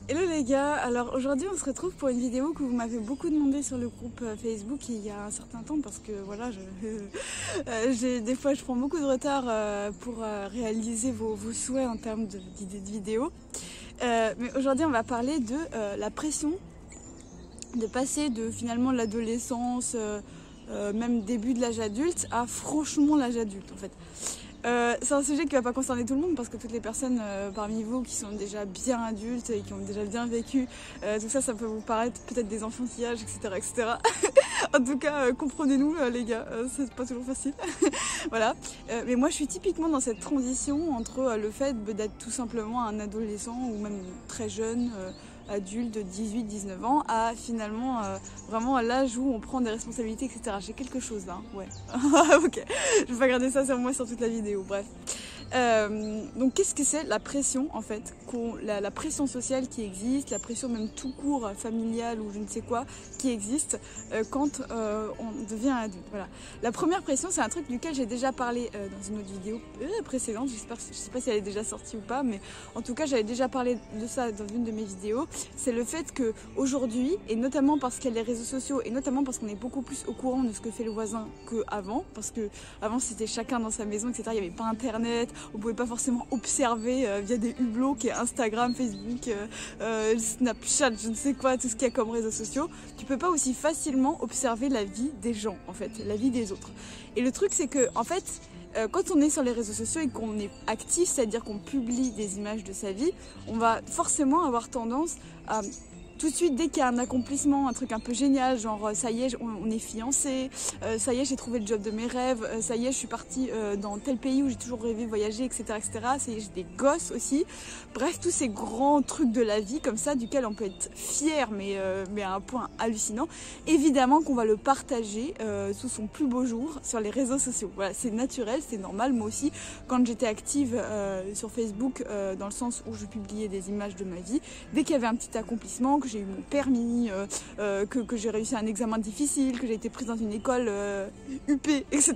Hello les gars, alors aujourd'hui on se retrouve pour une vidéo que vous m'avez beaucoup demandé sur le groupe Facebook il y a un certain temps parce que voilà, des fois je prends beaucoup de retard pour réaliser vos souhaits en termes d'idées de vidéos. Mais aujourd'hui on va parler de la pression de passer de finalement l'adolescence, même début de l'âge adulte à franchement l'âge adulte en fait. C'est un sujet qui ne va pas concerner tout le monde parce que toutes les personnes parmi vous qui sont déjà bien adultes et qui ont déjà bien vécu, tout ça, ça peut vous paraître peut-être des enfantillages, etc. etc. En tout cas, comprenez-nous les gars, c'est pas toujours facile. Voilà. Mais moi je suis typiquement dans cette transition entre le fait d'être tout simplement un adolescent ou même très jeune, adulte de 18-19 ans à finalement vraiment à l'âge où on prend des responsabilités, etc. J'ai quelque chose là, ouais. Ok, je vais pas garder ça sur moi sur toute la vidéo, bref. Donc qu'est-ce que c'est la pression en fait, la pression sociale qui existe, la pression même tout court familiale ou je ne sais quoi qui existe quand on devient adulte. Voilà. La première pression, c'est un truc duquel j'ai déjà parlé dans une autre vidéo précédente, je sais pas si elle est déjà sortie ou pas, mais en tout cas j'avais déjà parlé de ça dans une de mes vidéos. C'est le fait que aujourd'hui, et notamment parce qu'il y a les réseaux sociaux et notamment parce qu'on est beaucoup plus au courant de ce que fait le voisin qu'avant, parce que avant c'était chacun dans sa maison, etc. Il n'y avait pas internet, on pouvait pas forcément observer via des hublots qui est Instagram, Facebook, Snapchat, je ne sais quoi, tout ce qu'il y a comme réseaux sociaux. Tu peux pas aussi facilement observer la vie des gens en fait, la vie des autres. Et le truc c'est que en fait, quand on est sur les réseaux sociaux et qu'on est actif, c'est-à-dire qu'on publie des images de sa vie, on va forcément avoir tendance à tout de suite, dès qu'il y a un accomplissement, un truc un peu génial, genre ça y est, on est fiancés, ça y est, j'ai trouvé le job de mes rêves, ça y est, je suis partie dans tel pays où j'ai toujours rêvé de voyager, etc., etc. Ça y est, j'ai des gosses aussi. Bref, tous ces grands trucs de la vie comme ça, duquel on peut être fier, mais à un point hallucinant. Évidemment qu'on va le partager sous son plus beau jour sur les réseaux sociaux. Voilà, c'est naturel, c'est normal. Moi aussi, quand j'étais active sur Facebook, dans le sens où je publiais des images de ma vie, dès qu'il y avait un petit accomplissement, que j'ai eu mon permis, que j'ai réussi un examen difficile, que j'ai été prise dans une école UP, etc.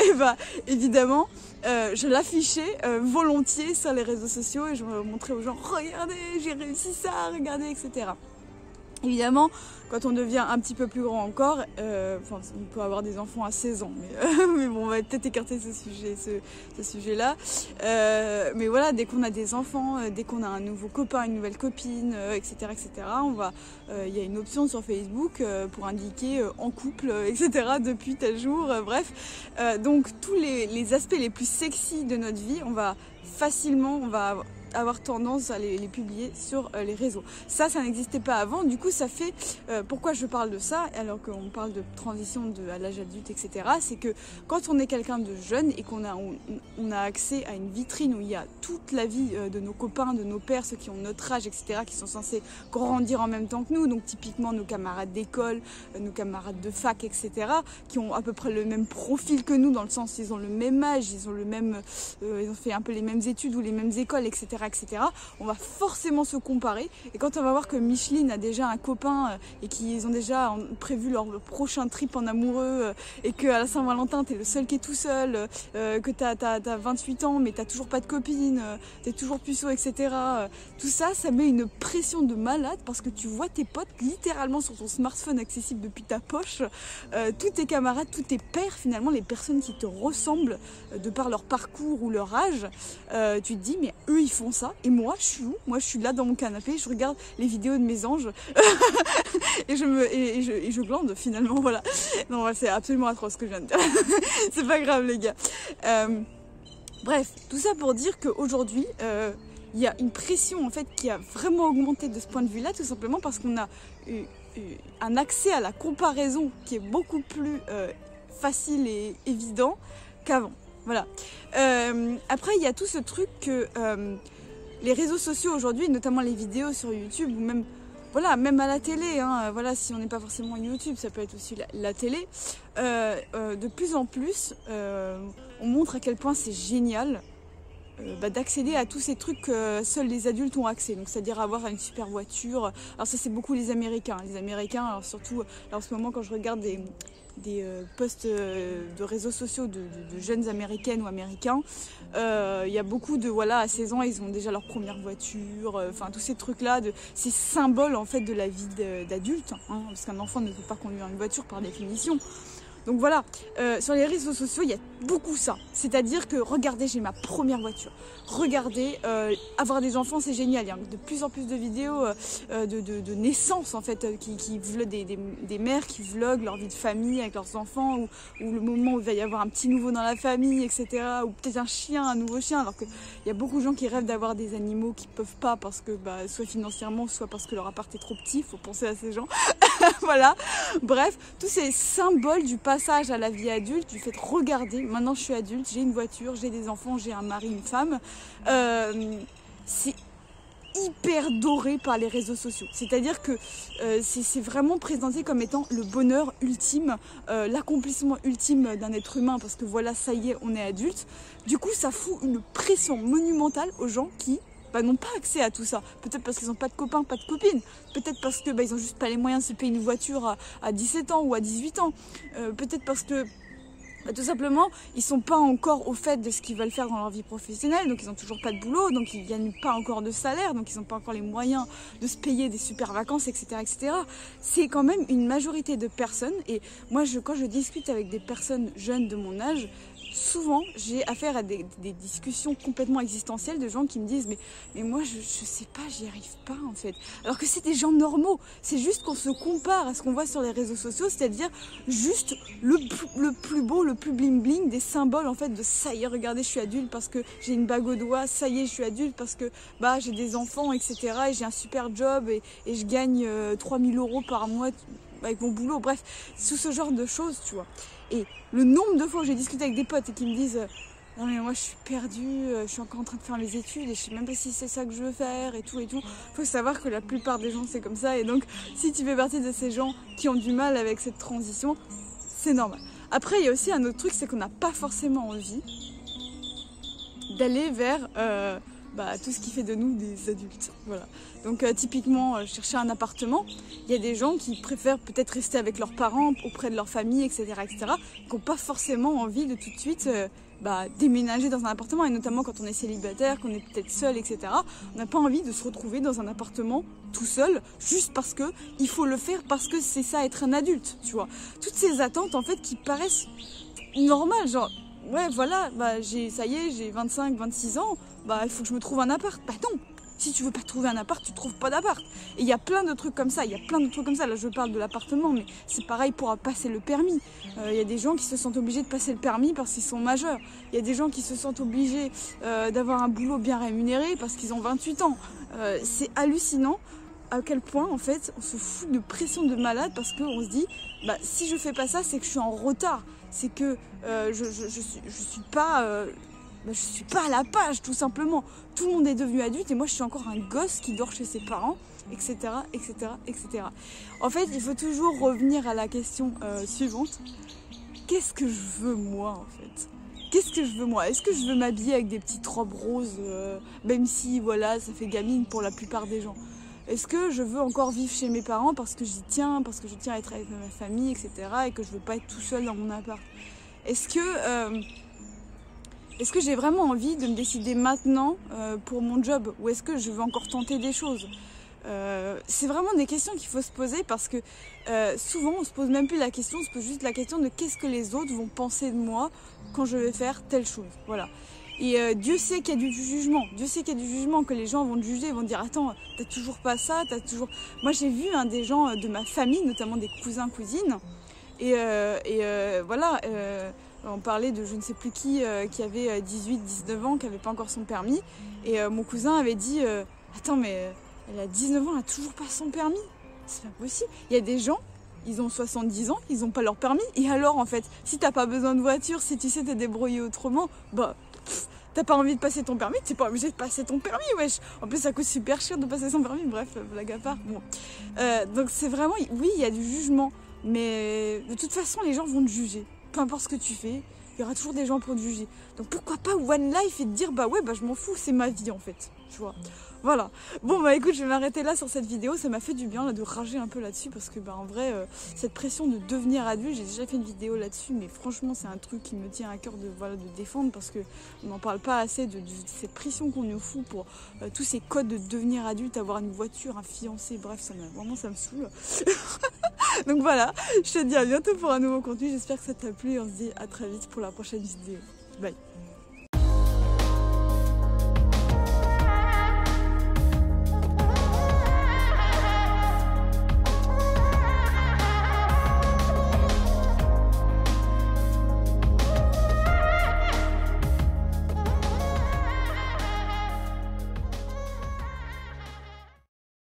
Et bah évidemment, je l'affichais volontiers sur les réseaux sociaux et je me montrais aux gens, regardez, j'ai réussi ça, regardez, etc. Évidemment, quand on devient un petit peu plus grand encore, on peut avoir des enfants à 16 ans, mais bon, on va peut-être écarter ce sujet-là. Mais voilà, dès qu'on a des enfants, dès qu'on a un nouveau copain, une nouvelle copine, etc., etc., y a une option sur Facebook pour indiquer en couple, etc., depuis tel jour, bref. Donc tous les aspects les plus sexy de notre vie, on va avoir tendance à les publier sur les réseaux. Ça n'existait pas avant, du coup ça fait, pourquoi je parle de ça alors qu'on parle de transition à l'âge adulte, etc. C'est que quand on est quelqu'un de jeune et qu'on a accès à une vitrine où il y a toute la vie de nos copains, de nos pères, ceux qui ont notre âge, etc., qui sont censés grandir en même temps que nous, donc typiquement nos camarades d'école, nos camarades de fac, etc., qui ont à peu près le même profil que nous, dans le sens ils ont le même âge, ils ont fait un peu les mêmes études ou les mêmes écoles, etc., etc. On va forcément se comparer et quand on va voir que Micheline a déjà un copain et qu'ils ont déjà prévu leur prochain trip en amoureux et qu'à la Saint-Valentin t'es le seul qui est tout seul, que t'as 28 ans mais t'as toujours pas de copine, t'es toujours puceau, etc. Tout ça, ça met une pression de malade parce que tu vois tes potes littéralement sur ton smartphone accessible depuis ta poche, tous tes camarades, tous tes pairs, finalement les personnes qui te ressemblent de par leur parcours ou leur âge, tu te dis mais eux ils font ça et moi je suis où? Moi je suis là dans mon canapé, je regarde les vidéos de mes anges et je glande finalement, voilà. Non, c'est absolument atroce ce que je viens de dire. C'est pas grave les gars. Bref, tout ça pour dire qu'aujourd'hui il y a une pression en fait qui a vraiment augmenté de ce point de vue là, tout simplement parce qu'on a eu un accès à la comparaison qui est beaucoup plus facile et évident qu'avant. Voilà. Après, il y a tout ce truc que les réseaux sociaux aujourd'hui, notamment les vidéos sur YouTube ou même, voilà, même à la télé, hein, voilà, si on n'est pas forcément YouTube, ça peut être aussi la télé. De plus en plus, on montre à quel point c'est génial d'accéder à tous ces trucs que seuls les adultes ont accès, donc c'est-à-dire avoir une super voiture. Alors ça c'est beaucoup les Américains, alors surtout là, en ce moment quand je regarde des posts de réseaux sociaux de jeunes américaines ou américains, il y a beaucoup de, voilà, à 16 ans ils ont déjà leur première voiture, enfin tous ces trucs là, ces symboles en fait de la vie d'adulte, hein, parce qu'un enfant ne peut pas conduire une voiture par définition. Donc voilà, sur les réseaux sociaux, il y a beaucoup ça. C'est-à-dire que, regardez, j'ai ma première voiture. Regardez, avoir des enfants, c'est génial. Il y a de plus en plus de vidéos de naissance, en fait, qui vloguent des mères qui vloguent leur vie de famille avec leurs enfants, ou le moment où il va y avoir un petit nouveau dans la famille, etc. Ou peut-être un nouveau chien, alors qu'il y a beaucoup de gens qui rêvent d'avoir des animaux qui ne peuvent pas parce que, soit financièrement, soit parce que leur appart est trop petit. Il faut penser à ces gens. Voilà, bref, tous ces symboles du passage à la vie adulte, du fait de regarder, maintenant je suis adulte, j'ai une voiture, j'ai des enfants, j'ai un mari, une femme, c'est hyper doré par les réseaux sociaux. C'est-à-dire que c'est vraiment présenté comme étant le bonheur ultime, l'accomplissement ultime d'un être humain, parce que voilà, ça y est, on est adulte. Du coup, ça fout une pression monumentale aux gens qui n'ont pas accès à tout ça. Peut-être parce qu'ils n'ont pas de copains, pas de copines. Peut-être parce que ils n'ont juste pas les moyens de se payer une voiture à 17 ans ou à 18 ans. Peut-être parce que tout simplement, ils sont pas encore au fait de ce qu'ils veulent faire dans leur vie professionnelle, donc ils n'ont toujours pas de boulot, donc ils gagnent pas encore de salaire, donc ils n'ont pas encore les moyens de se payer des super vacances, etc., etc. C'est quand même une majorité de personnes, et moi, quand je discute avec des personnes jeunes de mon âge, souvent, j'ai affaire à des discussions complètement existentielles de gens qui me disent mais moi, je sais pas, j'y arrive pas, en fait. Alors que c'est des gens normaux. C'est juste qu'on se compare à ce qu'on voit sur les réseaux sociaux, c'est-à-dire juste le plus beau, le plus bling-bling, des symboles, en fait, de ça y est, regardez, je suis adulte parce que j'ai une bague au doigt, ça y est, je suis adulte parce que j'ai des enfants, etc. Et j'ai un super job et je gagne 3000 € par mois avec mon boulot. Bref, tout ce genre de choses, tu vois. Et le nombre de fois où j'ai discuté avec des potes et qui me disent non mais moi je suis perdue, je suis encore en train de faire mes études et je sais même pas si c'est ça que je veux faire et tout. Faut savoir que la plupart des gens c'est comme ça, et donc si tu fais partie de ces gens qui ont du mal avec cette transition, c'est normal. Après il y a aussi un autre truc, c'est qu'on n'a pas forcément envie d'aller vers tout ce qui fait de nous des adultes. Voilà. Donc typiquement, chercher un appartement, il y a des gens qui préfèrent peut-être rester avec leurs parents, auprès de leur famille, etc., etc., qui n'ont pas forcément envie de tout de suite déménager dans un appartement, et notamment quand on est célibataire, qu'on est peut-être seul, etc. On n'a pas envie de se retrouver dans un appartement tout seul, juste parce que il faut le faire, parce que c'est ça être un adulte, tu vois. Toutes ces attentes en fait qui paraissent normales, genre ouais voilà, ça y est, j'ai 25, 26 ans, il faut que je me trouve un appart. Non, si tu veux pas trouver un appart, tu trouves pas d'appart. Et il y a plein de trucs comme ça, là je parle de l'appartement, mais c'est pareil pour passer le permis. Il y a des gens qui se sentent obligés de passer le permis parce qu'ils sont majeurs. Il y a des gens qui se sentent obligés d'avoir un boulot bien rémunéré parce qu'ils ont 28 ans. C'est hallucinant à quel point en fait on se fout de pression de malade, parce qu'on se dit si je fais pas ça, c'est que je suis en retard, c'est que je suis pas à la page, tout simplement. Tout le monde est devenu adulte et moi je suis encore un gosse qui dort chez ses parents, etc., etc., etc. En fait, il faut toujours revenir à la question suivante. Qu'est-ce que je veux moi, en fait ? Qu'est-ce que je veux moi ? Est-ce que je veux m'habiller avec des petites robes roses, même si voilà, ça fait gamine pour la plupart des gens ? Est-ce que je veux encore vivre chez mes parents parce que j'y tiens, parce que je tiens à être avec ma famille, etc., et que je veux pas être tout seul dans mon appart ? Est-ce que j'ai vraiment envie de me décider maintenant pour mon job, ou est-ce que je veux encore tenter des choses ? C'est vraiment des questions qu'il faut se poser, parce que souvent on se pose même plus la question, on se pose juste la question de qu'est-ce que les autres vont penser de moi quand je vais faire telle chose. Voilà. Et Dieu sait qu'il y a du jugement, que les gens vont te juger, vont te dire attends, t'as toujours pas ça, t'as toujours... Moi j'ai vu des gens de ma famille, notamment des cousins, cousines, et voilà... on parlait de je ne sais plus qui avait 18, 19 ans, qui n'avait pas encore son permis. Et mon cousin avait dit attends, mais elle a 19 ans, elle n'a toujours pas son permis. C'est pas possible. Il y a des gens, ils ont 70 ans, ils n'ont pas leur permis. Et alors, en fait, si t'as pas besoin de voiture, si tu sais te débrouiller autrement, t'as pas envie de passer ton permis, t'es pas obligé de passer ton permis, wesh. En plus, ça coûte super cher de passer son permis. Bref, blague à part. Bon. Donc c'est vraiment, oui, il y a du jugement. Mais de toute façon, les gens vont te juger. Peu importe ce que tu fais, il y aura toujours des gens pour te juger. Donc pourquoi pas one life et te dire bah ouais bah je m'en fous, c'est ma vie en fait, tu vois. Voilà. Bon bah écoute, je vais m'arrêter là sur cette vidéo, ça m'a fait du bien là de rager un peu là-dessus parce que bah en vrai cette pression de devenir adulte, j'ai déjà fait une vidéo là-dessus, mais franchement c'est un truc qui me tient à cœur de voilà de défendre parce que on n'en parle pas assez de cette pression qu'on nous fout pour tous ces codes de devenir adulte, avoir une voiture, un fiancé, bref ça me saoule. Donc voilà, je te dis à bientôt pour un nouveau contenu, j'espère que ça t'a plu et on se dit à très vite pour la prochaine vidéo. Bye.